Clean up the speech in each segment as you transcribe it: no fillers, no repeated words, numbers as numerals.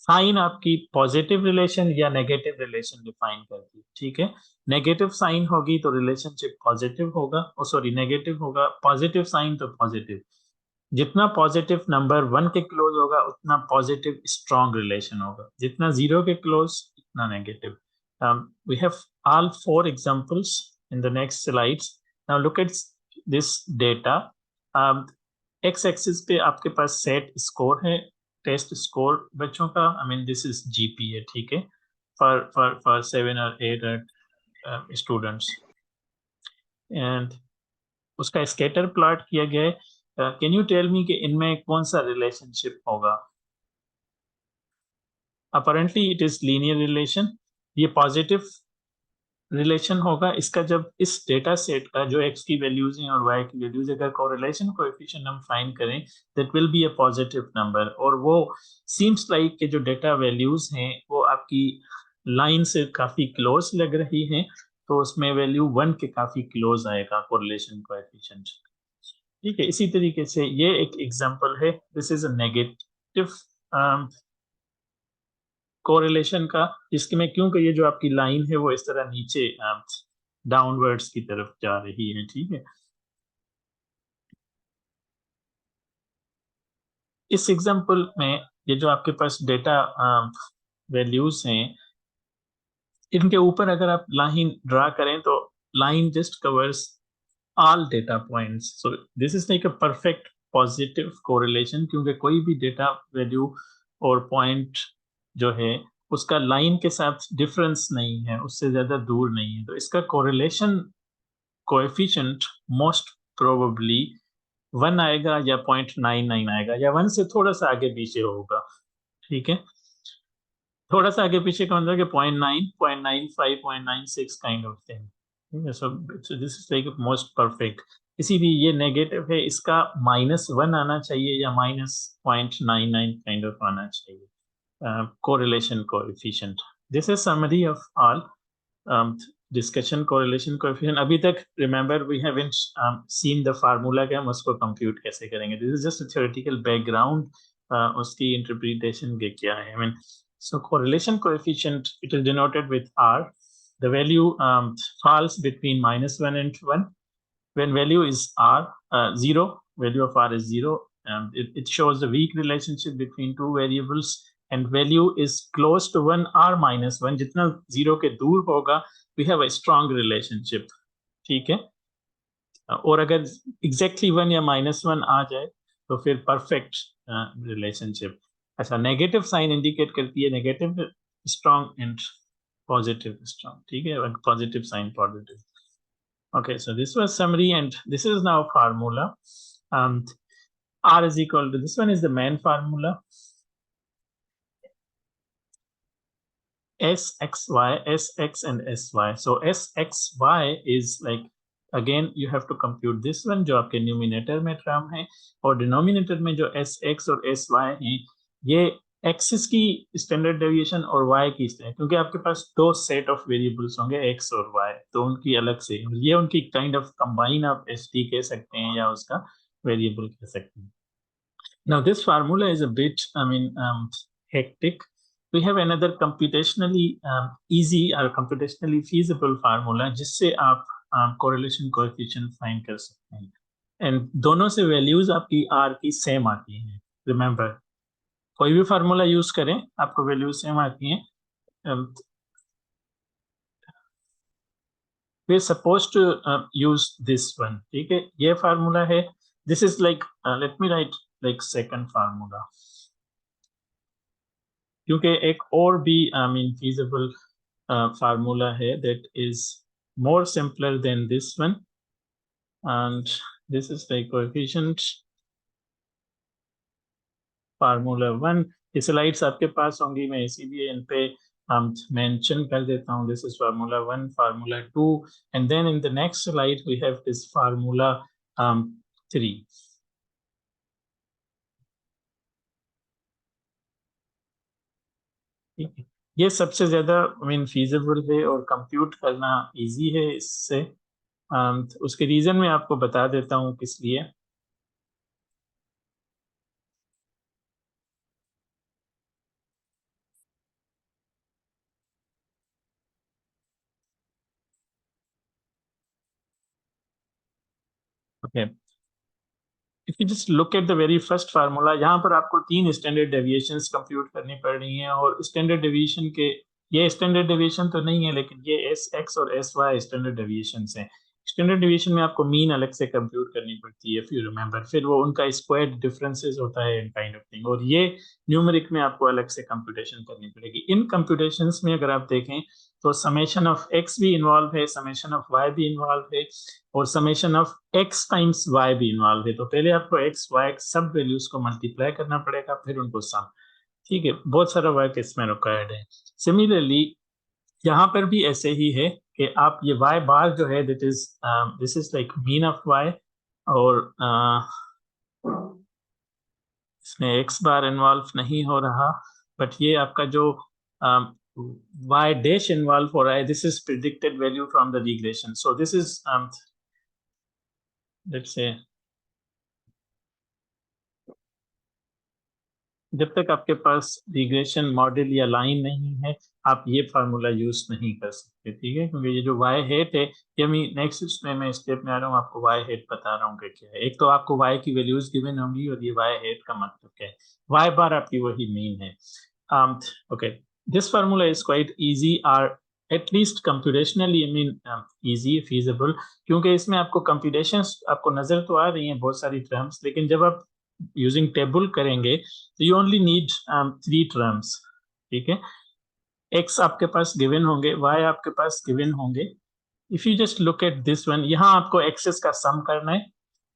Sign आपकी positive relation या negative relation define करती है, ठीक है। नेगेटिव साइन होगी तो रिलेशनशिप पॉजिटिव होगा, ओ सॉरी नेगेटिव होगा, पॉजिटिव साइन तो पॉजिटिव। जितना पॉजिटिव नंबर 1 के क्लोज होगा उतना पॉजिटिव स्ट्रॉन्ग रिलेशन होगा, जितना 0 के क्लोज उतना negative. We have all 4 examples in the next slides. Now look at this data. X axis पे आपके पास सेट स्कोर है, टेस्ट स्कोर बच्चों का, I mean this is GPA, ठीक है, फॉर 7 और 8 स्टूडेंट्स। एंड उसका स्कैटर प्लॉट किया गया है। कैन यू टेल मी कि इनमें कौन सा रिलेशनशिप होगा? Apparently it is linear relation. ये पॉजिटिव रिलेशन होगा इसका जब इस डेटा सेट का जो एक्स की वैल्यूज हैं और वाई की वैल्यूज अगर कोरिलेशन कोएफिशिएंट हम फाइंड करें, that will be a positive number. और वो सीम्स लाइक के जो डेटा वैल्यूज हैं वो आपकी लाइन से काफी क्लोज लग रही हैं, तो उसमें वैल्यू 1 के काफी क्लोज आएगा कोरिलेशन कोएफिशिएंट, ठीक है। इसी तरीके से ये एक एग्जांपल है, this is a negative correlation का, जिसके में क्योंकि ये जो आपकी लाइन है वो इस तरह नीचे डाउनवर्ड्स की तरफ जा रही है, ठीक है। इस एग्जांपल में ये जो आपके पास डेटा वैल्यूज हैं, इनके ऊपर अगर आप लाइन ड्रा करें तो line just covers all data points, so this is like a perfect positive correlation, क्योंकि कोई भी डेटा वैल्यू और पॉइंट जो है उसका लाइन के साथ डिफरेंस नहीं है, उससे ज्यादा दूर नहीं है, तो इसका कोरिलेशन कोएफिशिएंट मोस्ट प्रोबेबली 1 आएगा या 0.99 आएगा, या 1 से थोड़ा सा आगे पीछे होगा, ठीक है। थोड़ा सा आगे पीछे का मतलब कि 0.9, 0.95, 0.96 काइंड ऑफ थिंग, ठीक है। So this is like most perfect. इसीलिए ये नेगेटिव है, इसका -1 आना चाहिए या -0.99 काइंड ऑफ आना चाहिए correlation coefficient. This is summary of all discussion correlation coefficient. अभी तक remember we haven't seen the formula कि हम उसको कंप्यूट कैसे करेंगे, this is just a theoretical background, उसकी इंटरप्रिटेशन के क्या है, I mean. So correlation coefficient, it is denoted with R. The value falls between -1 and 1. When value is R 0, value of R is 0. It shows the weak relationship between two variables. And value is close to 1 R -1. जितना 0 के दूर होगा, we have a strong relationship. ठीक है। और अगर exactly 1 या -1 आ जाए तो फिर परफेक्ट रिलेशनशिप। अच्छा, नेगेटिव साइन इंडिकेट करती है negative strong and positive strong, ठीक है, positive sign positive. Okay, so this was summary and this is now formula. um, R is equal to, this one is the main formula, SXY, SX and SY. So SXY is like, again you have to compute this one जो आपके numerator में term है, और denominator में जो SX और SY हैं, ये एक्सिस की स्टैंडर्ड डेविएशन और y की स्टैंडर्ड, क्योंकि आपके पास दो सेट ऑफ वेरिएबल्स होंगे x और y, तो उनकी अलग से ये उनकी काइंड ऑफ कंबाइन आप st कह सकते हैं या उसका वेरिएबल कह सकते हैं। Now this formula is a bit, I mean, hectic. We have another computationally easy or computationally feasible formula जिससे आप correlation coefficient find कर सकते हैं। And दोनों से values आपकी R की same आती हैं। Remember, कोई भी फार्मूला यूज करें आपको वैल्यू सेम आती हैं। We are suppose to use this one, ठीक है, ये फार्मूला है। This is like, let me write like second formula, क्योंकि एक और भी आई मीन फीजिबल फार्मूला है that is more simpler than this one, and this is like coefficient formula 1। ये स्लाइड्स आपके पास होंगी, मैं इसीलिए इन पे मेंशन कर देता हूँ। This is formula 1, formula 2, and then in the next slide we have this formula 3। ठीक है, ये सबसे ज्यादा मीन फीजिबल है और कंप्यूट करना इजी है इससे। उसके रीजन मैं आपको बता देता हूँ किस लिए। Okay, if you just look at the very first formula, यहाँ पर आपको 3 स्टैंडर्ड डेविएशंस कंप्यूट करनी पड़ रही हैं, और स्टैंडर्ड डेविएशन के, ये स्टैंडर्ड डेविएशन तो नहीं है लेकिन ये एस एक्स और एस वाई स्टैंडर्ड डेविएशन हैं। स्टैंडर्ड डेविएशन में आपको मीन अलग से कंप्यूट करनी पड़ती है, इफ यू रिमेंबर, फिर वो उनका स्क्वायर डिफरेंसेस होता है एंड काइंड ऑफ थिंग, और ये न्यूमेरिक में आपको अलग से कंप्यूटेशन करनी पड़ेगी। इन कंप्यूटेशंस में अगर आप देखें तो समेशन ऑफ एक्स भी इन्वॉल्व है, समेशन ऑफ वाई भी इन्वॉल्व है, और summation of x times y भी इन्वॉल्व है। तो पहले आपको x y सब वैल्यूज को मल्टीप्लाई करना पड़ेगा, फिर उनको सम। ठीक है, बहुत सारा वर्क इसमें रिक्वायर्ड है। सिमिलरली यहाँ पर भी ऐसे ही है कि आप ये y बार जो है that is this is like mean of y, और इसमें x बार इन्वॉल्व नहीं हो रहा, बट ये आपका जो y डैश इन्वॉल्व हो रहा है, this is predicted value from the regression. So this is let's say, जब तक आपके पास रिग्रेशन मॉडल या लाइन नहीं है, आप ये फार्मूला यूज नहीं कर सकते। ठीक है, क्योंकि ये जो वाई हेट है, ये मैं नेक्स्ट मैं स्टेप में आ रहा हूँ, आपको वाई हेट बता रहा हूँ कि क्या है। एक तो आपको वाई की वैल्यूज गिवन होंगी, और ये वाई हेट का मतलब क्या है, वाई बार आपकी वही मीन है। Okay, this formula is quite easy, or at least computationally I mean easy feasible, क्योंकि इसमें आपको कंप्यूटेशंस आपको नजर तो आ रही हैं बहुत सारी टर्म्स, लेकिन जब आप यूजिंग टेबल करेंगे तो यू ओनली नीड 3 टर्म्स। ठीक है, x आपके पास गिवन होंगे, y आपके पास गिवन होंगे। If you just look at this one, यहाँ आपको एक्सेस का सम करना है,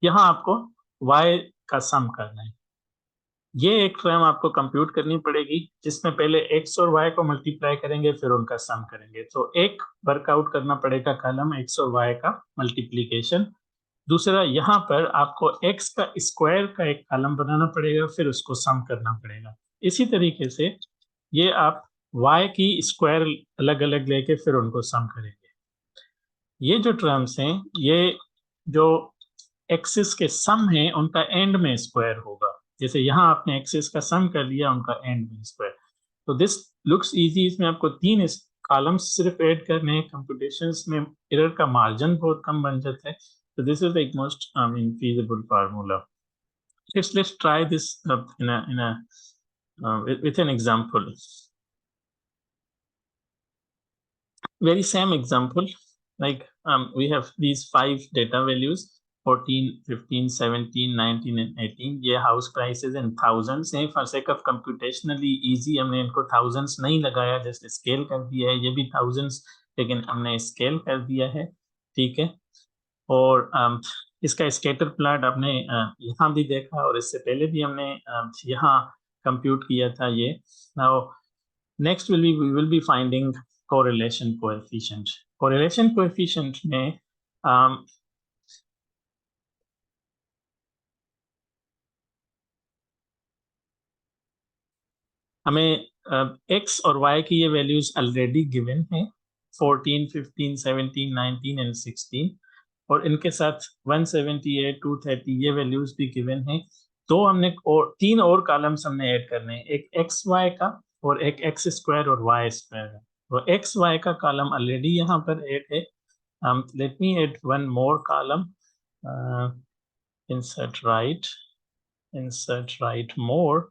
यहाँ आपको y का सम करना है। ये एक टर्म आपको कंप्यूट करनी पड़ेगी, जिसमें पहले x और y को मल्टीप्लाई करेंगे, फिर उनका सम करेंगे। तो एक वर्कआउट करना पड़ेगा कॉलम x और y का मल्टीप्लीकेशन। दूसरा, यहाँ पर आपको x का स्क्वायर का एक कॉलम बनाना पड़ेगा, फिर उसको सम करना पड़ेगा। इसी तरीके से ये आप y की स्क्वायर अलग अलग लेके फिर उनको सम करेंगे। ये जो टर्म्स हैं, ये जो एक्सिस के सम है, उनका एंड में स्क्वायर होगा। जैसे यहाँ आपने एक्सिस का सम कर लिया, उनका एंड में स्क्वायर। तो दिस लुक्स इजी। इसमें आपको 3 कॉलम्स सिर्फ ऐड करने हैं, कंप्यूटेशंस में एरर का मार्जिन बहुत कम बन जाता है। So this is like most infeasible formula. Let's try this with an example. Very same example. Like we have these 5 data values: 14, 15, 17, 19 and 18. ये house prices and thousands हैं. For sake of computationally easy, हमने इनको thousands नहीं लगाया, just scale कर दिया है। ये भी thousands, लेकिन हमने scale कर दिया है। ठीक है, और इसका स्कैटर प्लॉट आपने यहाँ भी देखा, और इससे पहले भी हमने यहाँ कंप्यूट किया था ये। Now next we will be finding correlation coefficient. Correlation coefficient में हमें x और y की ये वैल्यूज ऑलरेडी गिवन हैं, 14, 15, 17, 19 एंड 16, और इनके साथ 178, 230 ये वैल्यूज भी गिवन हैं। तो हमने और 3 और कॉलम्स हमने ऐड करने हैं, एक एक्स वाई का और एक एक्स स्क्वायर और वाई स्क्वायर का। तो एक्स वाई का कॉलम ऑलरेडी यहाँ पर ऐड है। Let me add one more column, insert right more,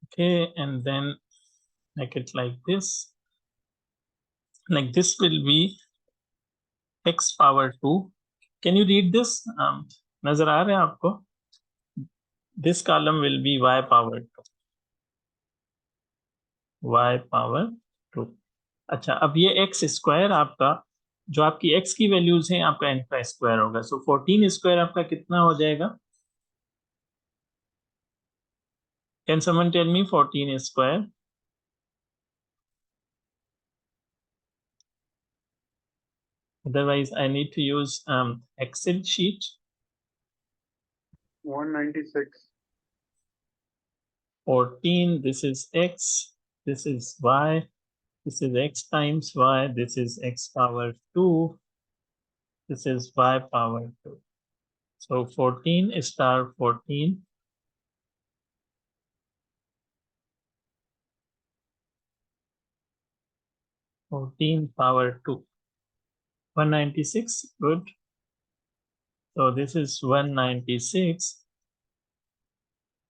okay, and then make it like this will be x power 2. Can you read this? नजर आ रहा है आपको? This column will be y power 2. y power 2. अच्छा, अब ये x square आपका, जो आपकी x की वैल्यूज हैं, आपका इनका स्क्वायर होगा। सो 14 स्क्वायर आपका कितना हो जाएगा? Can someone tell me 14 square? Otherwise I need to use Excel sheet. 196. 14, this is x, this is y, this is x times y, this is x power 2, this is y power 2. So 14 star 14, 14 power 2, 196. Good. So this is 196.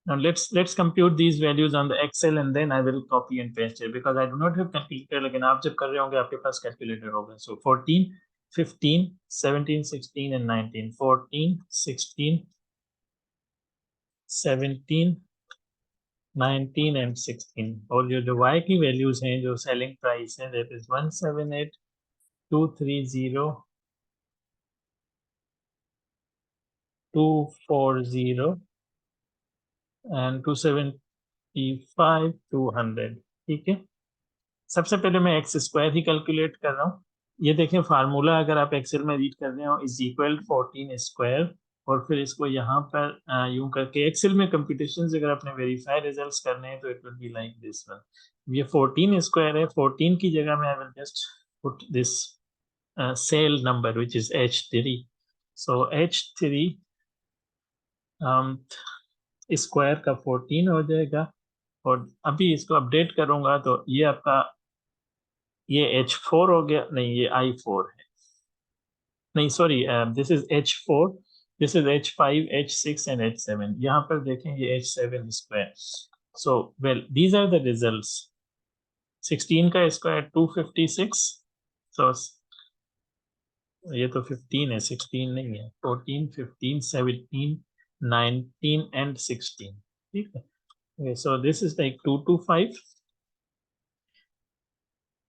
Now let's compute these values on the Excel and then I will copy and paste it because I do not have calculator. लेकिन आप जब कर रहे होंगे आपके पास calculator होगा. So 14, 15, 17, 16 and 19. 14, 16, 17, 19 and 16. और जो Y की values हैं जो selling price है that is 178, 230, 240 and 275, 200. ठीक है. सबसे पहले मैं एक्स स्क्वायर ही कैलकुलेट कर रहा हूँ. ये देखें फार्मूला अगर आप एक्सेल में रीड कर रहे हो इज इक्वल 14 स्क्वायर और फिर इसको यहाँ पर यूं करके एक्सेल में कंप्यूटेशंस अगर आपने वेरीफाई रिजल्ट्स करने हैं तो it will be like this one. ये 14 स्क्वायर है. 14 की जगह में I will just put this cell number which is H3. So H3 square का 14 हो जाएगा और अभी इसको अपडेट करूंगा तो ये आपका ये H4 हो गया. नहीं ये I4 है. नहीं sorry this is H4, this is H5, H6 and H7. यहाँ पर देखें ये H7 square. So well these are the results. 16 का स्क्वायर 256. सो ये तो 15 है 16 नहीं है. 14, 15, 17, 19 एंड 16. ठीक है. Okay, so this is like 225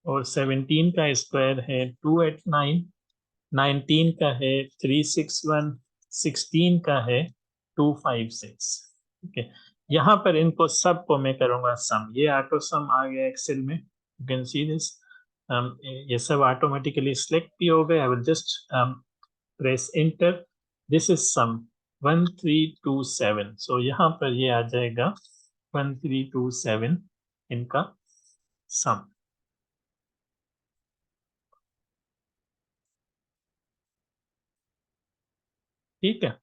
और 17 का स्क्वायर है 289, 19 का है 361, 16 का है 256. ठीक है. यहाँ पर इनको सब को मैं करूंगा सम. ये ऑटो सम आ गया एक्सेल में. You can see this. ये सब ऑटोमेटिकली सिलेक्ट भी हो गए. I will just press enter. This is sum 1327. So यहाँ पर ये आ जाएगा 1327 इनका सम. ठीक है.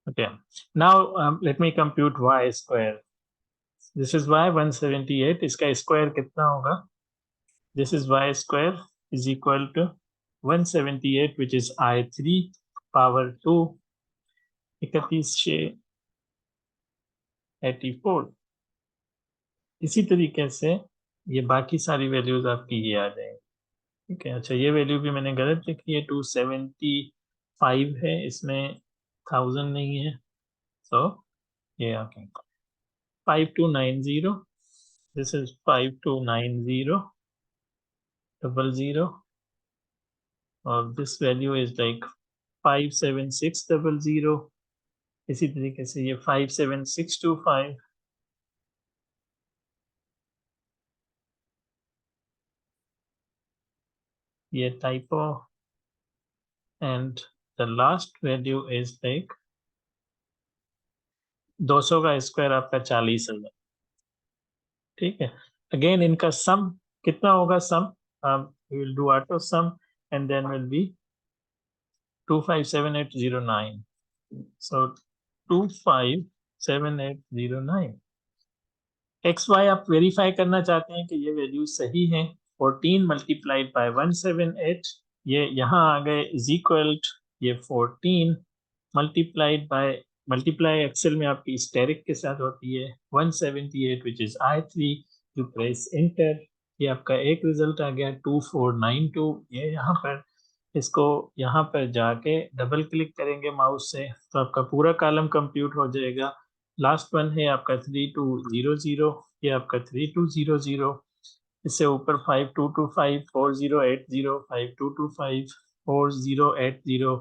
Okay. Now let me compute y square. This is y 178. इसका स्क्वायर कितना होगा? This is y square is equal to 178 which is I3 power 2 3184. इसी तरीके से ये बाकी सारी वैल्यूज आपकी ये आ जाएंगी. ठीक है. अच्छा ये वैल्यू भी मैंने गलत लिखी है. 275 है इसमें 1000 नहीं है. सो ये आपके 5290. This is 5290 00 और this value is like 57600. इसी तरीके से ये 57625. ये typo and the last value is like 200 का स्क्वायर आपका 40,000. ठीक है. अगेन इनका सम कितना होगा? सम we will do auto sum and then will be 257809. So 257809. X Y आप वेरीफाई करना चाहते हैं कि ये वैल्यू सही है. 14 मल्टीप्लाइड बाय 178 ये यहाँ आ गए इज इक्वल ये 14 मल्टीप्लाइड बाय मल्टीप्लाई एक्सेल में आपकी स्टेरिक के साथ होती है 178 which is I3. You press inter. ये आपका एक रिजल्ट आ गया 2492. ये यहाँ पर इसको यहाँ पर जाके डबल क्लिक करेंगे माउस से तो आपका पूरा कॉलम कंप्यूट हो जाएगा. लास्ट वन है आपका 3200. ये आपका 3200. इससे ऊपर 5225, 4080, 5225, 4080,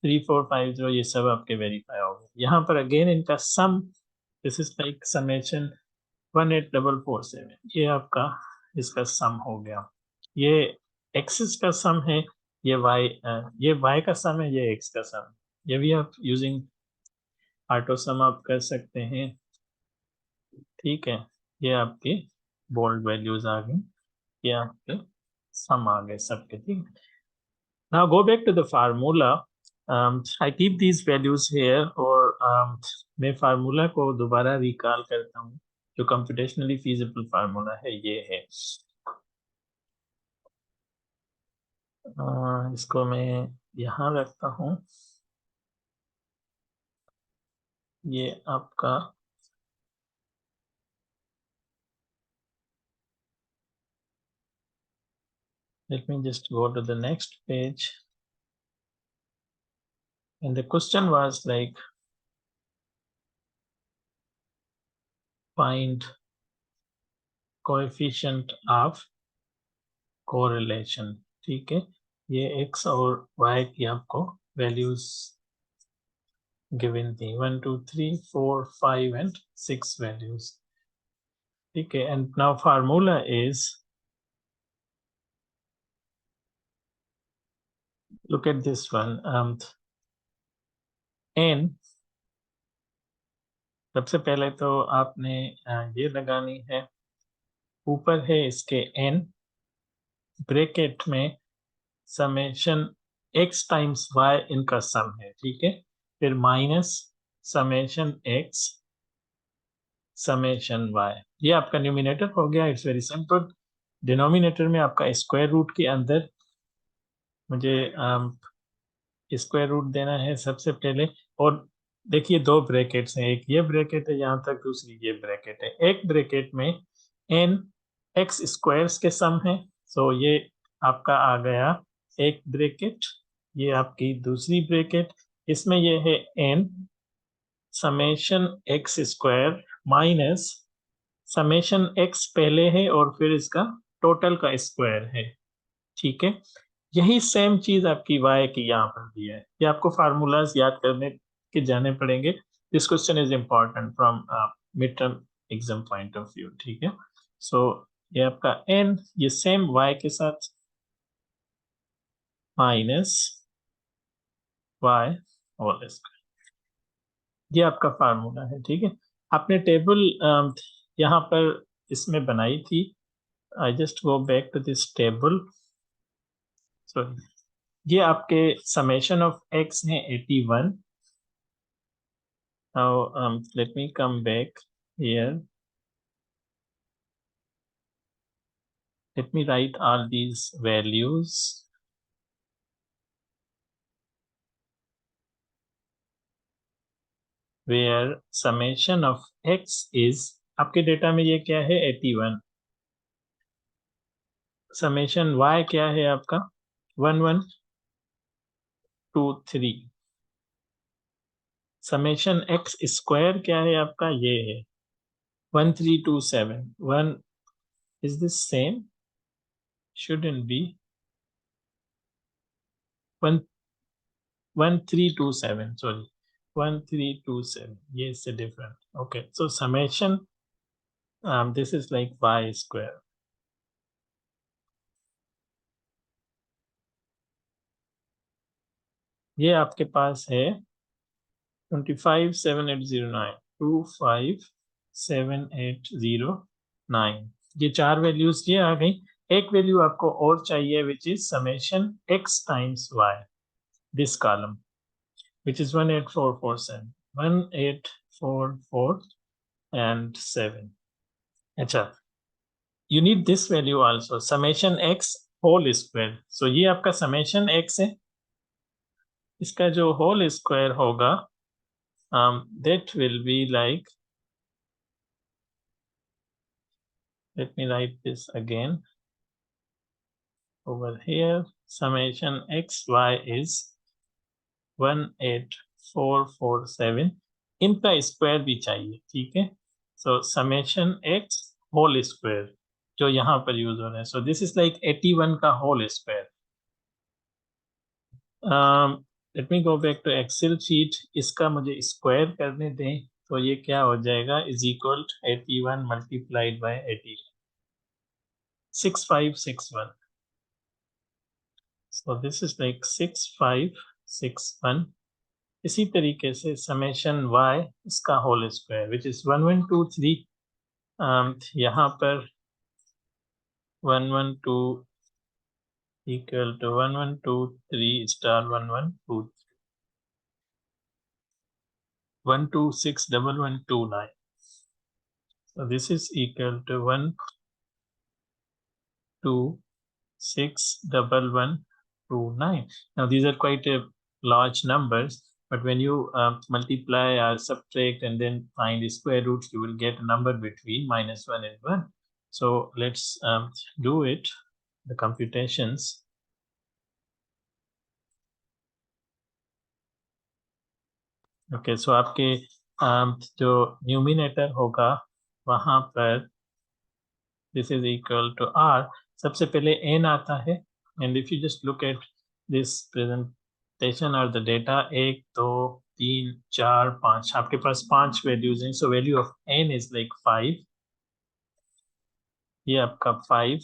3450 ये सब आपके वेरीफाई हो गए. यहाँ पर अगेन इनका सम दिस इज लाइक समेशन 18447. ये आपका इसका सम हो गया. ये एक्सिस का सम है. ये y का सम है. ये x का सम. ये भी आप यूजिंग ऑटो सम आप कर सकते हैं. ठीक है. ये आपके बोल्ड वैल्यूज आ गई. ये आपके सम आ गए सबके. ठीक. Now go back to the formula. I keep these values here और मैं फार्मूला को दोबारा रिकॉल करता हूँ जो कंप्यूटेशनली फीजिबल फार्मूला है ये है। इसको मैं यहाँ रखता हूँ। ये आपका let me just go to the next page, and the question was like find coefficient of correlation। ठीक है, ये x और y की आपको वैल्यूज गिवन थी, 1 2 3 4 5 and 6 वैल्यूज। ठीक है, and now formula is, look at this one, n, सबसे पहले तो आपने ये लगानी है, ऊपर है इसके n, ब्रैकेट में समेशन x टाइम्स y इनका सम है। ठीक है, फिर minus summation x summation y, ये आपका न्यूमिनेटर हो गया। It's very simple. डिनोमिनेटर में आपका स्क्वायर रूट के अंदर मुझे स्क्वायर रूट देना है सबसे पहले। और देखिए दो ब्रैकेट्स हैं, एक ये ब्रैकेट है यहाँ तक, दूसरी ये ब्रैकेट है। एक ब्रैकेट में n x स्क्वायर्स के सम है, सो ये आपका आ गया एक ब्रैकेट। ये आपकी दूसरी ब्रैकेट, इसमें ये है n summation x square minus summation x पहले है और फिर इसका टोटल का स्क्वायर है। ठीक है, यही सेम चीज आपकी y की यहाँ पर भी है। ये आपको फार्मूलाज याद करने के जाने पड़ेंगे। This question is important from mid term exam point of view. ठीक है, सो ये आपका n, ये सेम y के साथ माइनस y होल स्क्वायर, ये आपका फार्मूला है। ठीक है, आपने टेबल यहाँ पर इसमें बनाई थी। I just go back to this table. Sorry, ये आपके समेशन ऑफ x है 81। Now let me come back here. Let me write all these values. Where summation of x is, आपके डेटा में ये क्या है 81। समेशन y क्या है आपका 1123। समेशन x स्क्वायर क्या है आपका, ये है 1327। One is this same? Shouldn't be 1327, sorry 1327, yes, a different। okay, so summation this is like y square। ये आपके पास है 257809 257809, ये चार वैल्यूज ये आ गई। एक वैल्यू आपको और चाहिए which is summation x times y, this column which is 18447 18447 and 7। अच्छा, you need this value also, summation x whole square। so ये आपका summation x है, इसका जो whole square होगा that will be like, let me write this again over here, summation x y is 18447, इनका square भी चाहिए। ठीक है, so summation x whole square जो यहाँ पर यूज हो रहा है, सो दिस इज लाइक 81 का whole square. Let me go back to Excel sheet, इसका मुझे स्क्वायर करने दें, तो ये क्या हो जाएगा, is equal 81 multiplied by 80, 6561। so this is like 6561। इसी तरीके से समेशन y इसका होल स्क्वायर विच इज 1123, यहाँ पर 112 equal to 1123 star 1261129। So this is equal to 1 2 6 1 1 2 9. Now these are quite large numbers, but when you multiply or subtract and then find the square roots, you will get a number between -1 and 1. So let's do it, the computations. Okay, so आपके जो numerator होगा वहां पर this is equal to r, सबसे पहले n आता है, and if you just look at this presentation or the data, 1 2 3 4 5, आपके पास 5 वैल्यूज हैं, so value of n is like 5. ये आपका 5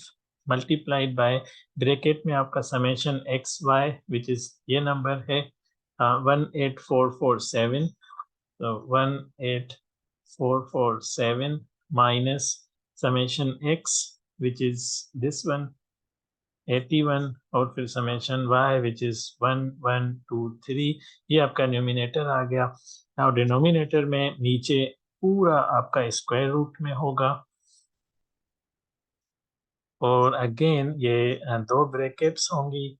multiplied by ब्रैकेट में आपका summation x y which is ये नंबर है 18447, so 18447 minus summation x which is this one 81 और फिर summation y which is 1123. ये आपका न्यूमिनेटर आ गया. नाउ डिनोमिनेटर में नीचे पूरा आपका स्क्वायर रूट में होगा, और अगेन ये दो ब्रैकेट्स होंगी.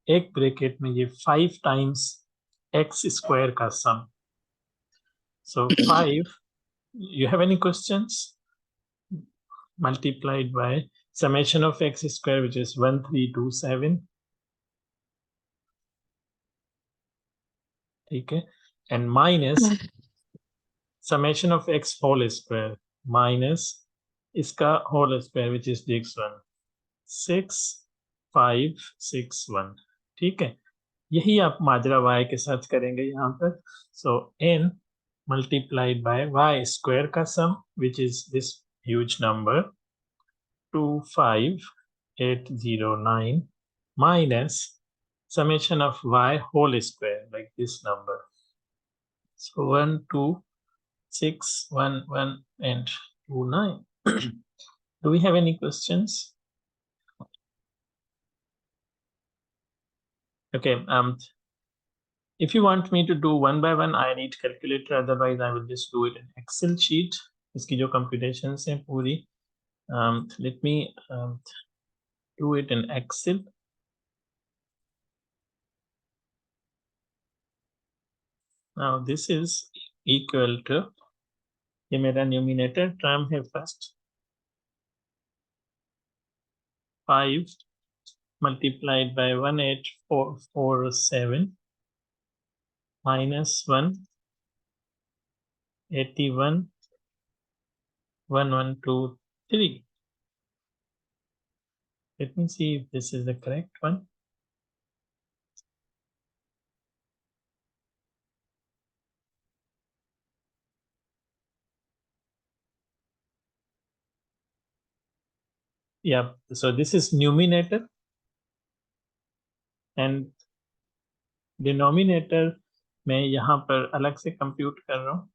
एक ब्रैकेट में ये 5 टाइम्स x स्क्वायर का सम. So 5, you have any questions? Multiplied by summation of x square which is 1327. ठीक है, and minus summation of x whole square minus इसका whole square which is this one 6561. ठीक है, यही आप माजरा y के साथ करेंगे यहाँ पर. So n multiplied by y square का sum which is this huge number 25809 minus summation of y whole square like this number. So 12611 and 29. Do we have any questions? Okay, if you want me to do one by one, I need calculator, otherwise I will just do it in Excel sheet. इसकी जो computations हैं पूरी, let me do it in Excel. Now this is equal to, ये मेरा numerator term है first, 5 multiplied by 18447 minus 181 1123. Let me see if this is the correct one. Yeah, so this is numerator and denominator मैं यहाँ पर अलग से compute कर रहा हूँ.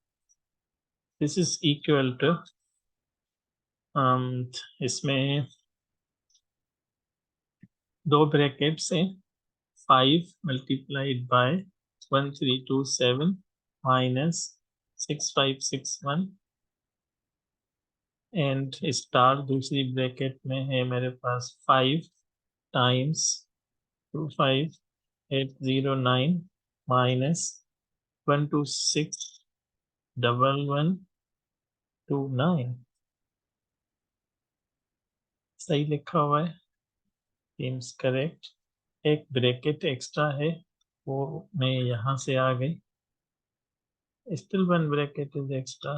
This is equal to इसमें दो ब्रैकेट्स हैं, 5 multiplied by 1327 minus 6561 and star दूसरी ब्रैकेट में है मेरे पास 5 times 25809 minus 1261129. सही लिखा हुआ है, seems correct. एक ब्रैकेट एक्स्ट्रा है वो मैं यहाँ से आ गई, still one bracket is extra.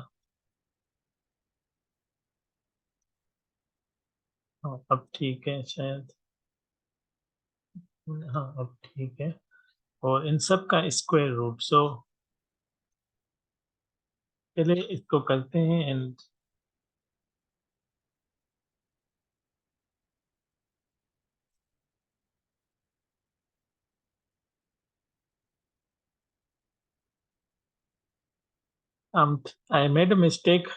हाँ अब ठीक है शायद, हाँ अब ठीक है. और इन सब का स्क्वायर रूट, सो पहले इसको करते हैं and I made a mistake.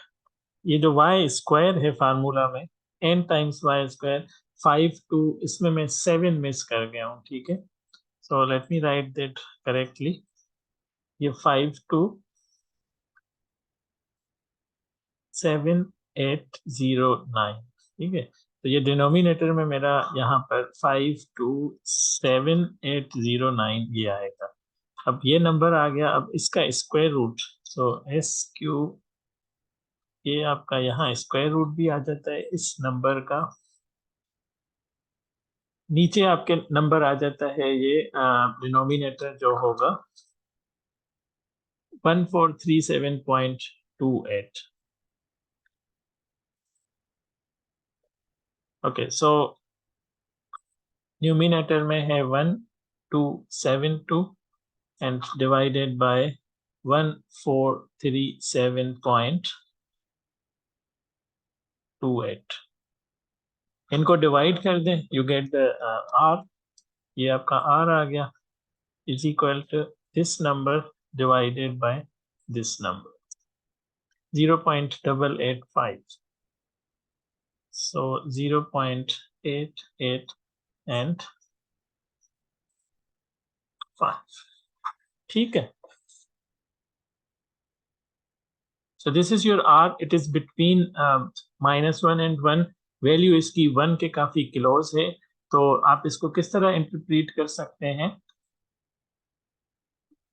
ये जो y स्क्वायर है फार्मूला में n टाइम्स y स्क्वायर 5 2, इसमें मैं 7 मिस कर गया हूँ. ठीक है, so let me right that correctly. ये 5 2 7 5809, ठीक है। तो ये डिनोमिनेटर में मेरा यहाँ पर 527809 ये आएगा। अब ये नंबर आ गया, अब इसका स्क्वायर रूट, सो SQ, ये आपका यहाँ स्क्वायर रूट भी आ जाता है इस नंबर का। नीचे आपके नंबर आ जाता है ये डिनोमिनेटर जो होगा 1437.28। ओके, सो न्यूमिनेटर में है 1272 एंड डिवाइडेड बाय 1437.28। इनको डिवाइड कर दें, यू गेट द R, ये आपका R आ गया, is equal to this number divided by this number 0.885, so 0.88 and 5, ठीक है। So this is your R, it is between -1 and 1, value इसकी 1 के काफी क्लोज है। तो आप इसको किस तरह इंटरप्रीट कर सकते हैं,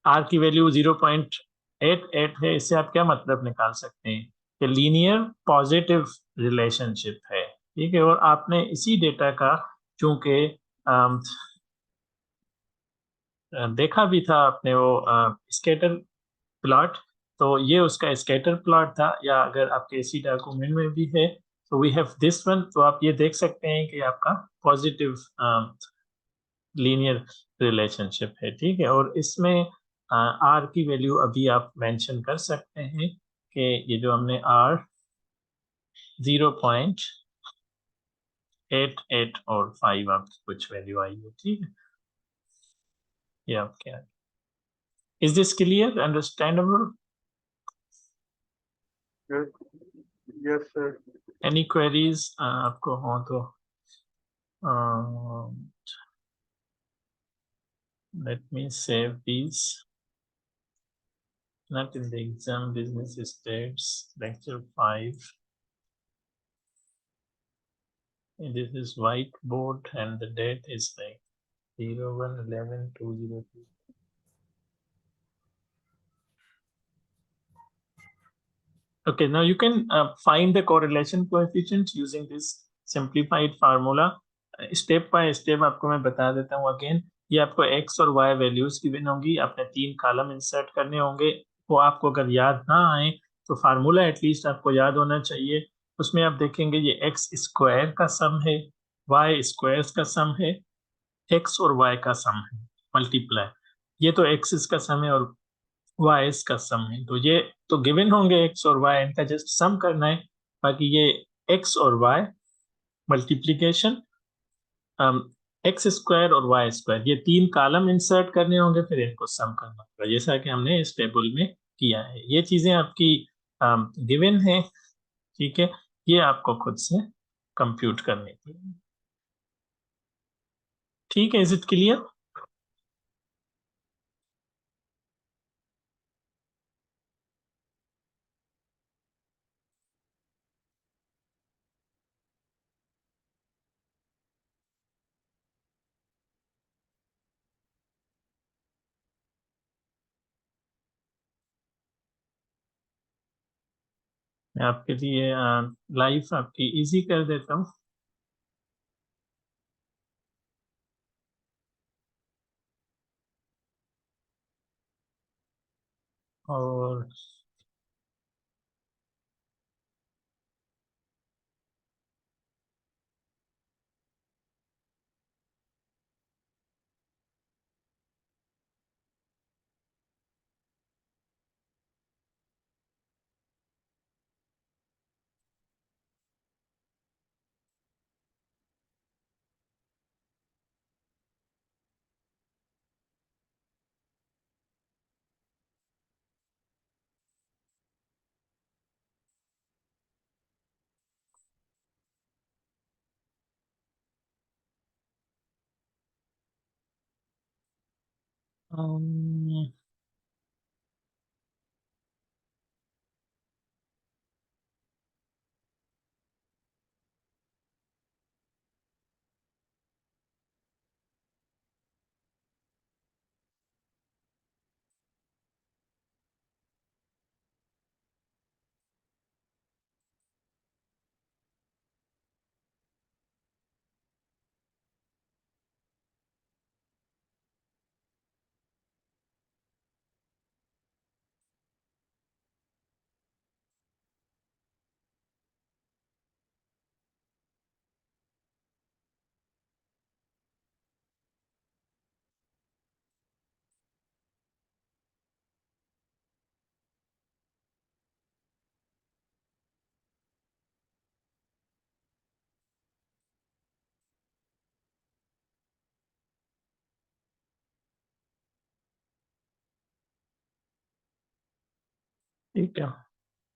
R की वैल्यू 0.88 है, इससे आप क्या मतलब निकाल सकते हैं कि लीनियर पॉजिटिव रिलेशनशिप है, ठीक है। और आपने इसी डेटा का चूंकि देखा भी था आपने वो स्कैटर प्लॉट, तो ये उसका स्कैटर प्लॉट था, या अगर आपके इसी डॉक्यूमेंट में भी है तो वी हैव दिस वन, तो आप ये देख सकते हैं कि आपका पॉजिटिव लीनियर रिलेशनशिप है, ठीक है। और इसमें आर की वैल्यू अभी आप मेंशन कर सकते हैं कि ये जो हमने आर 0.88 और 5 आप कुछ वैल्यू आई है, ठीक है। ये आप क्या, is this clear, understandable? Yes, sir. Any queries आपको हो तो let me save these. Not in the exam, business states, lecture 5. And this is whiteboard and the date is like 01/11/2002. Okay, now you can find the correlation coefficient using this simplified formula. Step by step आपको मैं बता देता हूँ again. ये आपको x और y values given होंगी, आपने 3 कॉलम इंसर्ट करने होंगे। वो आपको अगर याद ना आए तो फार्मूला एटलीस्ट आपको याद होना चाहिए। उसमें आप देखेंगे ये x स्क्वायर का सम है, y स्क्वायर्स का सम है, x और y का सम है मल्टीप्लाई। ये तो x इसका सम है और y इसका सम है, तो ये तो गिवन होंगे x और y, इनका जस्ट सम करना है। बाकी ये x और y मल्टीप्लीकेशन एक्स स्क्वायर और वाई स्क्वायर, ये 3 कॉलम इंसर्ट करने होंगे, फिर इनको सम करना होगा, जैसा कि हमने इस टेबल में किया है। ये चीजें आपकी गिवन है, ठीक है। ये आपको खुद से कंप्यूट करने की, ठीक है। Is it clear? मैं आपके लिए लाइफ आपकी इजी कर देता हूँ। और um, ठीक है,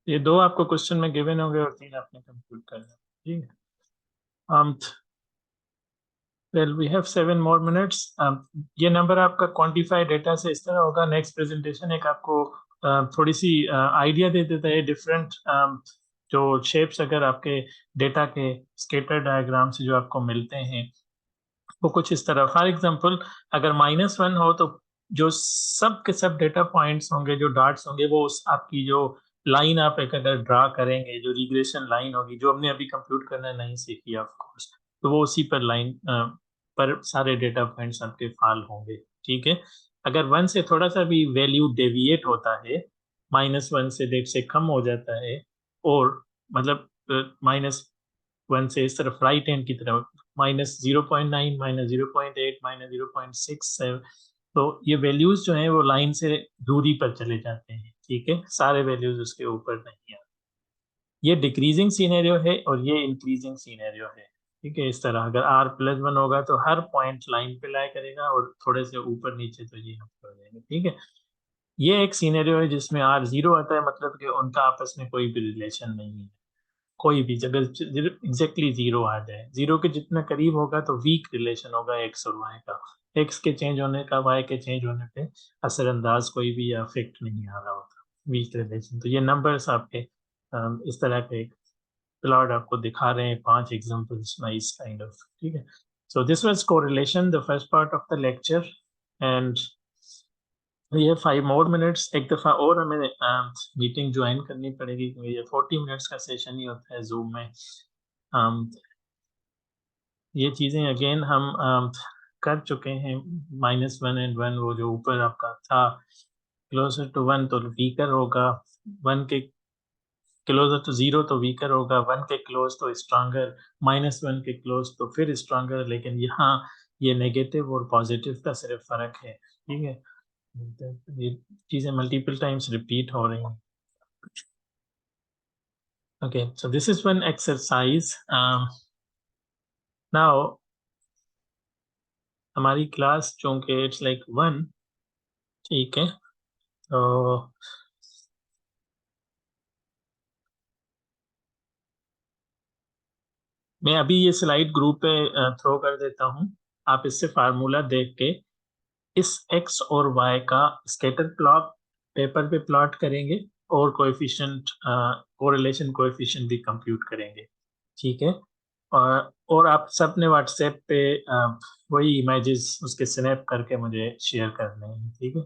ये 2 आपको क्वेश्चन में गिवन होंगे और 3 आपने कंप्यूट करना, ठीक है। Well we have 7 more minutes. ये नंबर आपका क्वांटिफाइड डेटा से इस तरह होगा। नेक्स्ट प्रेजेंटेशन एक आपको थोड़ी सी आइडिया दे देता है डिफरेंट जो शेप्स अगर आपके डेटा के स्केटर डायग्राम से जो आपको मिलते हैं वो कुछ इस तरह। फॉर एग्जांपल अगर -1 हो तो जो सब के सब डेटा पॉइंट्स होंगे, जो डॉट्स होंगे, वो आपकी जो लाइन आप एक अगर ड्रा करेंगे, जो रिग्रेशन लाइन होगी जो हमने अभी कंप्यूट करना नहीं सीखी ऑफ कोर्स, तो वो उसी पर लाइन पर सारे डेटा पॉइंट्स आपके फॉल होंगे, ठीक है। अगर 1 से थोड़ा सा भी वैल्यू डेविएट होता है, -1 से देख से कम हो जाता है, और मतलब -1 से इस तरफ राइट हैंड की तरफ -0.9, -0.8, -0.67, तो ये वैल्यूज जो हैं वो लाइन से दूरी पर चले जाते हैं, ठीक है। सारे वैल्यूज उसके ऊपर नहीं आते। ये डिक्रीजिंग सीनेरियो है और ये इंक्रीजिंग सीनेरियो है, ठीक है। इस तरह अगर r+1 होगा तो हर पॉइंट लाइन पे लाई करेगा और थोड़े से ऊपर नीचे तो ये हम कर देंगे, ठीक है। ये एक सीनेरियो है जिसमें r0 आता है, मतलब कि उनका आपस में कोई भी रिलेशन नहीं है। कोई भी जगह एग्जैक्टली 0 आ जाए, 0 के जितना करीब होगा तो वीक रिलेशन होगा एक्स और वाई का। एक्स के चेंज होने का वाई के चेंज होने पे असरअंदाज कोई भी इफेक्ट नहीं आ रहा होता, वीक रिलेशन। तो ये नंबर्स आपके इस तरह के एक प्लॉट आपको दिखा रहे हैं, 5 एग्जांपल्स नाइस काइंड ऑफ, ठीक है। So this was correlation, the first part of the lecture, and ये 5 मोर मिनट्स। एक दफ़ा और हमें मीटिंग ज्वाइन करनी पड़ेगी क्योंकि ये 40 मिनट्स का सेशन ही होता है जूम में। ये चीज़ें अगेन हम कर चुके हैं। -1 एंड 1 वो जो ऊपर आपका था, क्लोजर टू 1 तो वीकर होगा, 1 के क्लोजर टू 0 तो वीकर होगा, 1 के क्लोज तो स्ट्रांगर, -1 के क्लोज तो फिर स्ट्रांगर। लेकिन यहाँ ये नेगेटिव और पॉजिटिव का सिर्फ फर्क है, ठीक है। ये चीजें मल्टीपल टाइम्स रिपीट हो रही हैं। Okay, so this is one exercise. Now हमारी क्लास चूंकि इट्स लाइक 1, ठीक है, तो मैं अभी ये स्लाइड ग्रुप पे थ्रो कर देता हूँ। आप इससे फार्मूला देख के इस x और y का स्कैटर प्लॉट पेपर पे प्लॉट करेंगे और कोएफिशिएंट कोरिलेशन कोएफिशिएंट भी कंप्यूट करेंगे, ठीक है। और आप सब ने व्हाट्सएप पे वही इमेजेस उसके स्नैप करके मुझे शेयर करने हैं, ठीक है।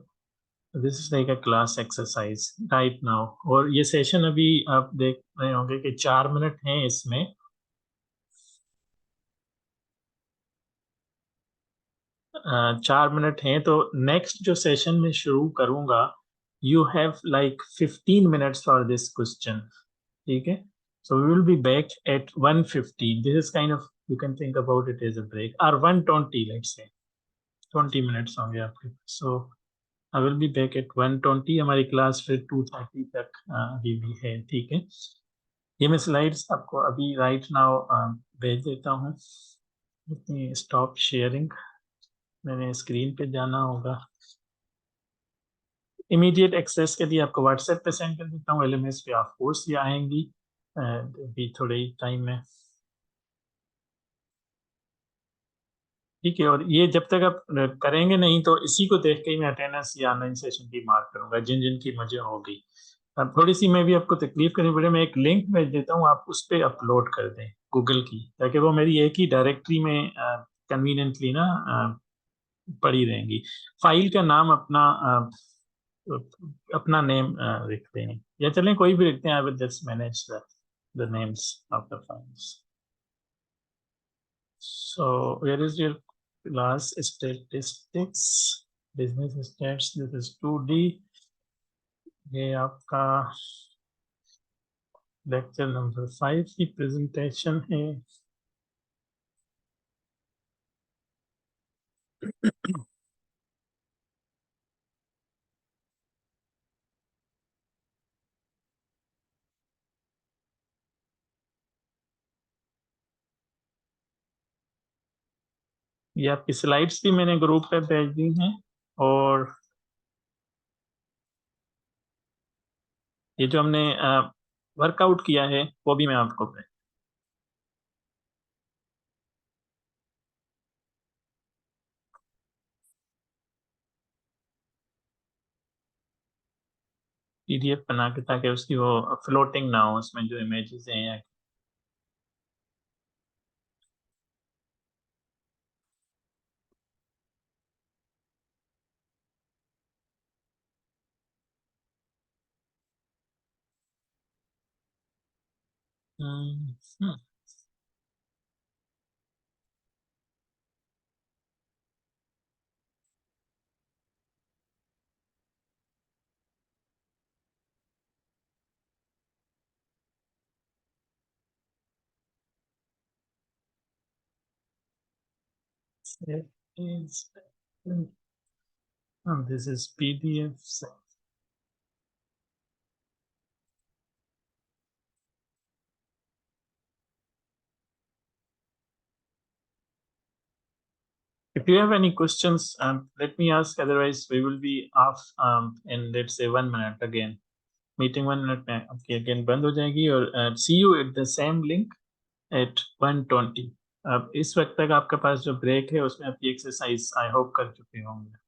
This is like a class exercise right now. और ये सेशन अभी आप देख रहे होंगे कि 4 मिनट हैं इसमें। 4 मिनट हैं, तो नेक्स्ट जो सेशन में शुरू करूंगा, you have like 15 minutes for this question, ठीक है। So we will be back at 1:15. This is kind of, you can think about it as a break, or 1:20, let's say 20 minutes होंगे आपके पास। So I will be back at 1:20। हमारी class फिर 2:30 तक अभी भी है, ठीक है। ये मैं स्लाइड्स आपको अभी राइट नाउ भेज देता हूँ। स्टॉप शेयरिंग, मैंने स्क्रीन पे जाना होगा। इमीडिएट एक्सेस के लिए आपको व्हाट्सएप पे सेंड कर देता हूँ, एलएमएस पे ऑफ कोर्स ये आएंगी अभी थोड़े ही टाइम में, ठीक है। और ये जब तक आप करेंगे नहीं तो इसी को देख के ही मैं अटेंडेंस या ऑनलाइन सेशन की मार्क करूंगा, जिन जिन की मुझे होगी। अब थोड़ी सी मैं भी आपको तकलीफ करनी पड़े, मैं एक लिंक भेज देता हूँ, आप उस पर अपलोड कर दें गूगल की, ताकि वो मेरी एक ही डायरेक्टरी में कन्वीनियंटली ना पड़ी रहेंगी। फाइल का नाम अपना नेम लिख दें, या चलें कोई भी लिखते हैं, आई will just manage the names of the files. So where is your class statistics, business stats? This is 2D। ये आपका लेक्चर नंबर 5 की प्रेजेंटेशन है। ये आपकी स्लाइड्स भी मैंने ग्रुप पे भेज दी हैं, और ये जो हमने वर्कआउट किया है वो भी मैं आपको PDF बना के, ताकि उसकी वो फ्लोटिंग ना हो उसमें जो इमेजेस हैं या हम्म, it is, this is PDF. If you have any questions, let me ask. Otherwise, we will be off in, let's say, 1 minute again. Meeting 1 minute में आपकी again बंद हो जाएगी, और see you at the same link at 1:20. अब इस वक्त तक आपके पास जो ब्रेक है उसमें आप ये एक्सरसाइज आई होप कर चुके होंगे.